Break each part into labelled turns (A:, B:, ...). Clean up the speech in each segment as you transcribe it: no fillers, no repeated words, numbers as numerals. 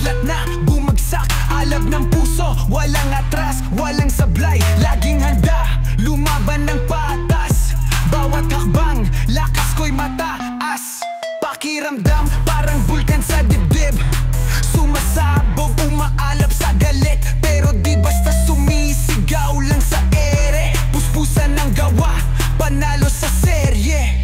A: kidlat na bumagsak. Alab ng puso, walang atras, walang sablay. Laging handa, lumaban ng patas. Bawat hakbang, lakas ko'y mataas. Pakiramdam, parang bulkan sa dibdib. Sumasabog, umaalap sa galit. Pero di basta sumisigaw lang sa ere. Puspusan ng gawa, panalo sa serye.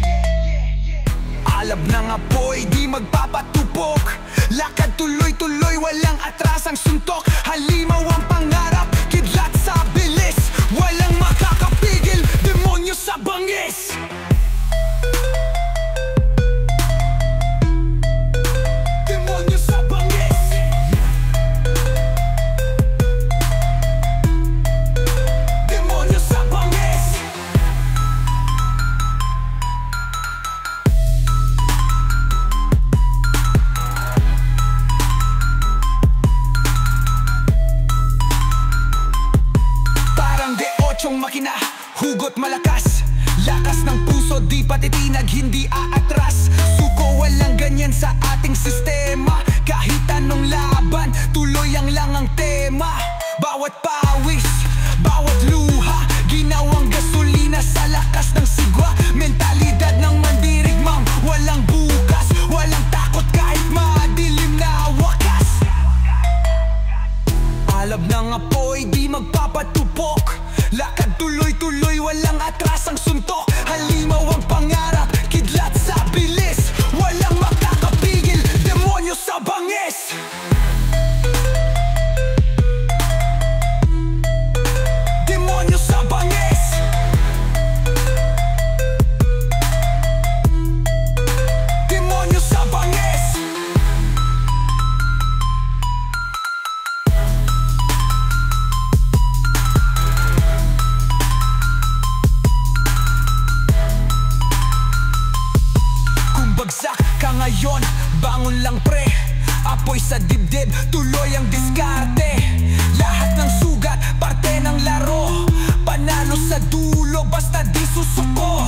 A: Alab ng apoy, di magpapatupok. Lakad tuloy-tuloy, walang atrasang suntok. Halimaw ang pangarap, kidlat sa bilis. Walang makakapigil, demonyo sa bangis. Demonyo sa bangis. Demonyo sa bangis. Chong makina, hugot malakas. Lakas ng puso, di patitinag, hindi aatras. Suko, walang ganyan sa ating sistema. Kahit anong laban, tuloy ang lang ang tema. Bawat pawis, bawat luha, ginawang gasolina sa lakas ng sigwa. Mentalidad ng mandirigmang, walang bukas. Walang takot kahit madilim na wakas. Alab ng apoy, di magpapatupok. Lakad tuloy-tuloy, walang atrasang suntok. Halimaw ang pangarap, kidlat sa bilis. Walang makakapigil, demonyo sa bangis. Demonyo sa bangis. Demonyo sa bangis. Bagsak ka ngayon, bangon lang pre. Apoy sa dibdib, tuloy ang diskarte. Lahat ng sugat, parte ng laro. Panalo sa dulo, basta di susuko.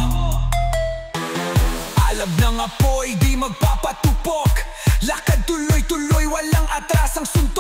A: Alab ng apoy, di magpapatupok. Lakad tuloy-tuloy, walang atrasang suntok.